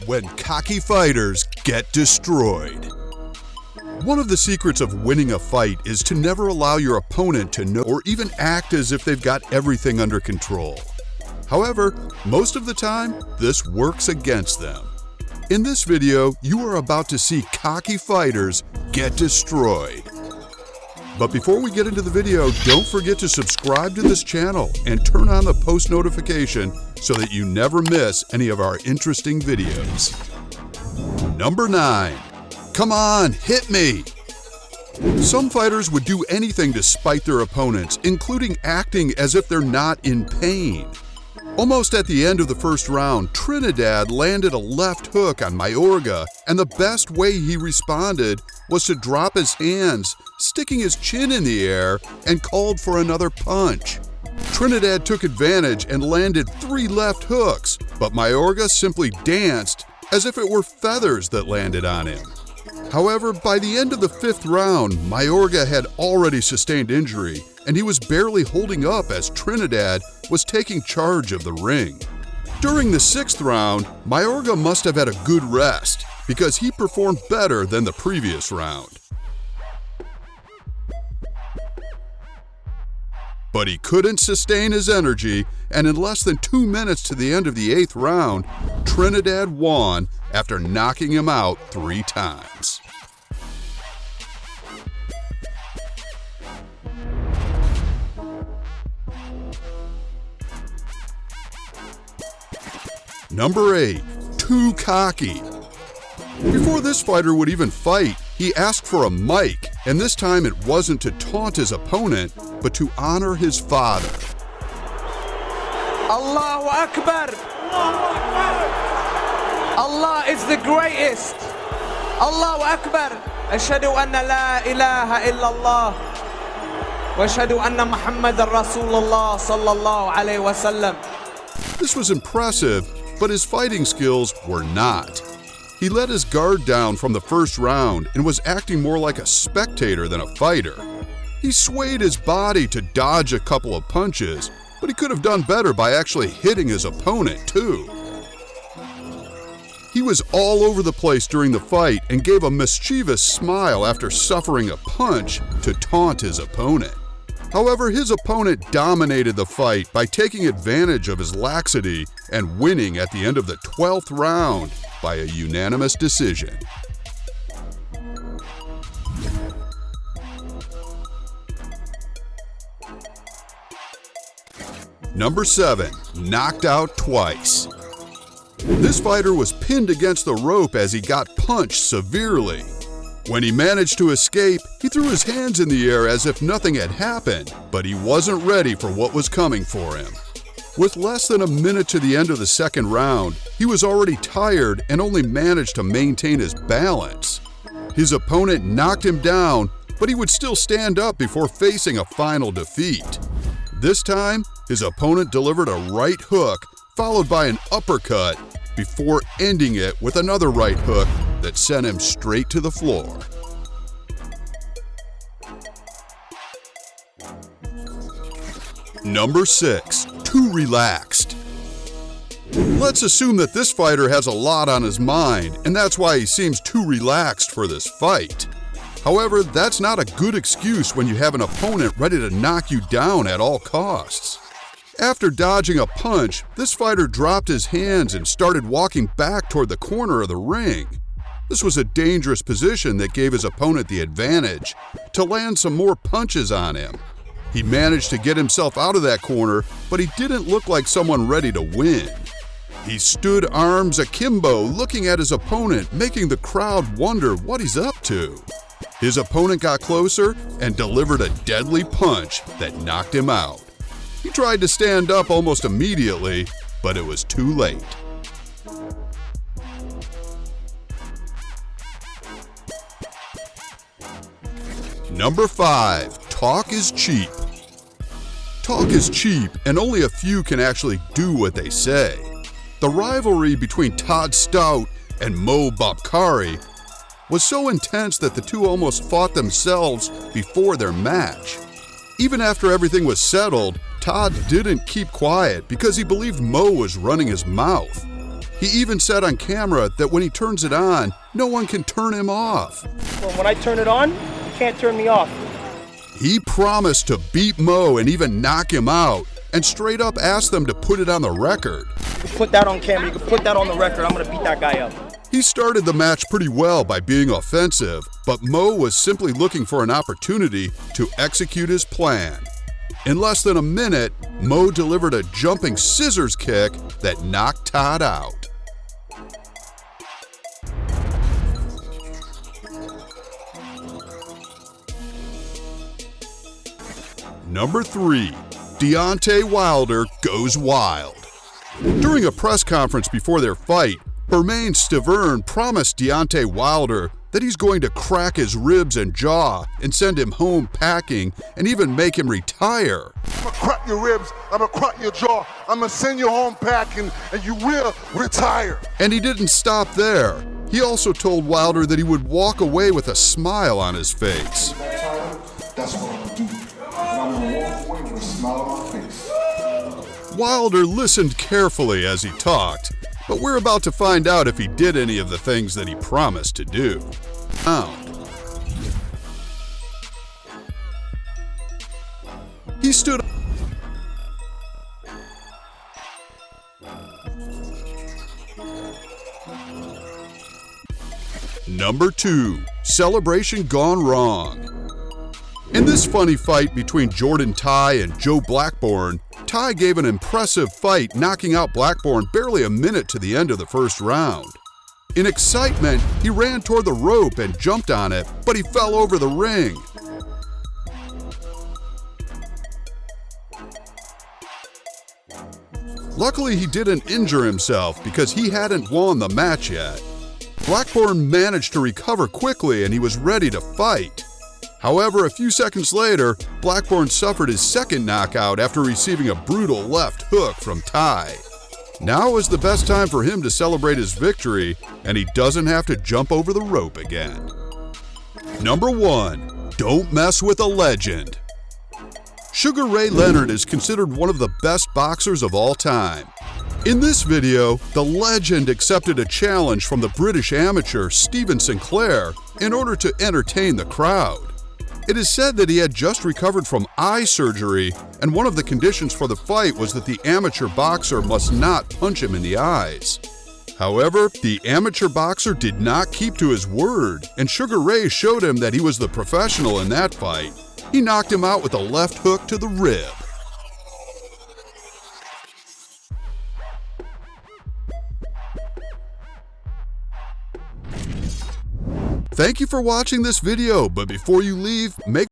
when cocky fighters get destroyed. One of the secrets of winning a fight is to never allow your opponent to know or even act as if they've got everything under control. However, most of the time, this works against them. In this video, you are about to see cocky fighters get destroyed. But before we get into the video, don't forget to subscribe to this channel and turn on the post notification so that you never miss any of our interesting videos. Number 9. Come on, hit me! Some fighters would do anything to spite their opponents, including acting as if they're not in pain. Almost at the end of the first round, Trinidad landed a left hook on Mayorga, and the best way he responded was to drop his hands, sticking his chin in the air, and called for another punch. Trinidad took advantage and landed 3 left hooks, but Mayorga simply danced as if it were feathers that landed on him. However, by the end of the 5th round, Mayorga had already sustained injury, and he was barely holding up as Trinidad was taking charge of the ring. During the 6th round, Mayorga must have had a good rest because he performed better than the previous round. But he couldn't sustain his energy, and in less than 2 minutes to the end of the 8th round, Trinidad won after knocking him out 3 times. Number 8. Too cocky. Before this fighter would even fight, he asked for a mic, and this time it wasn't to taunt his opponent, but to honor his father. Allahu Akbar! Allah is the greatest! Allahu Akbar! Ashhadu anna la ilaha illallah wa ashhadu anna Muhammadan Rasulullah sallallahu alayhi wa sallam. This was impressive, but his fighting skills were not. He let his guard down from the first round and was acting more like a spectator than a fighter. He swayed his body to dodge a couple of punches, but he could have done better by actually hitting his opponent too. He was all over the place during the fight and gave a mischievous smile after suffering a punch to taunt his opponent. However, his opponent dominated the fight by taking advantage of his laxity and winning at the end of the 12th round by a unanimous decision. Number 7. Knocked out twice. This fighter was pinned against the rope as he got punched severely. When he managed to escape, he threw his hands in the air as if nothing had happened, but he wasn't ready for what was coming for him. With less than a minute to the end of the 2nd round, he was already tired and only managed to maintain his balance. His opponent knocked him down, but he would still stand up before facing a final defeat. This time, his opponent delivered a right hook followed by an uppercut before ending it with another right hook that sent him straight to the floor. Number 6. Too relaxed. Let's assume that this fighter has a lot on his mind, and that's why he seems too relaxed for this fight. However, that's not a good excuse when you have an opponent ready to knock you down at all costs. After dodging a punch, this fighter dropped his hands and started walking back toward the corner of the ring. This was a dangerous position that gave his opponent the advantage to land some more punches on him. He managed to get himself out of that corner, but he didn't look like someone ready to win. He stood arms akimbo looking at his opponent, making the crowd wonder what he's up to. His opponent got closer and delivered a deadly punch that knocked him out. He tried to stand up almost immediately, but it was too late. Number 5. Talk is cheap. Talk is cheap, and only a few can actually do what they say. The rivalry between Todd Stout and Mo Babkari was so intense that the two almost fought themselves before their match. Even after everything was settled, Todd didn't keep quiet because he believed Mo was running his mouth. He even said on camera that when he turns it on, no one can turn him off. Well, when I turn it on, you can't turn me off. He promised to beat Mo and even knock him out, and straight up asked them to put it on the record. You can put that on camera, you can put that on the record. I'm gonna beat that guy up. He started the match pretty well by being offensive, but Mo was simply looking for an opportunity to execute his plan. In less than a minute, Mo delivered a jumping scissors kick that knocked Todd out. Number 3, Deontay Wilder goes wild. During a press conference before their fight, Bermane Stiverne promised Deontay Wilder that he's going to crack his ribs and jaw and send him home packing and even make him retire. I'm gonna crack your ribs, I'm gonna crack your jaw, I'm gonna send you home packing, and you will retire. And he didn't stop there. He also told Wilder that he would walk away with a smile on his face. That's what I'm gonna do. I'm gonna walk away with a smile on my face. Wilder listened carefully as he talked, but we're about to find out if he did any of the things that he promised to do. He stood up. Number 2, celebration gone wrong. In this funny fight between Jordan Tai and Joe Blackburn, Tai gave an impressive fight, knocking out Blackburn barely a minute to the end of the first round. In excitement, he ran toward the rope and jumped on it, but he fell over the ring. Luckily, he didn't injure himself because he hadn't won the match yet. Blackburn managed to recover quickly and he was ready to fight. However, a few seconds later, Blackburn suffered his second knockout after receiving a brutal left hook from Tai. Now is the best time for him to celebrate his victory, and he doesn't have to jump over the rope again. Number 1, don't mess with a legend. Sugar Ray Leonard is considered one of the best boxers of all time. In this video, the legend accepted a challenge from the British amateur Stephen Sinclair in order to entertain the crowd. It is said that he had just recovered from eye surgery, and one of the conditions for the fight was that the amateur boxer must not punch him in the eyes. However, the amateur boxer did not keep to his word, and Sugar Ray showed him that he was the professional in that fight. He knocked him out with a left hook to the rib. Thank you for watching this video, but before you leave, make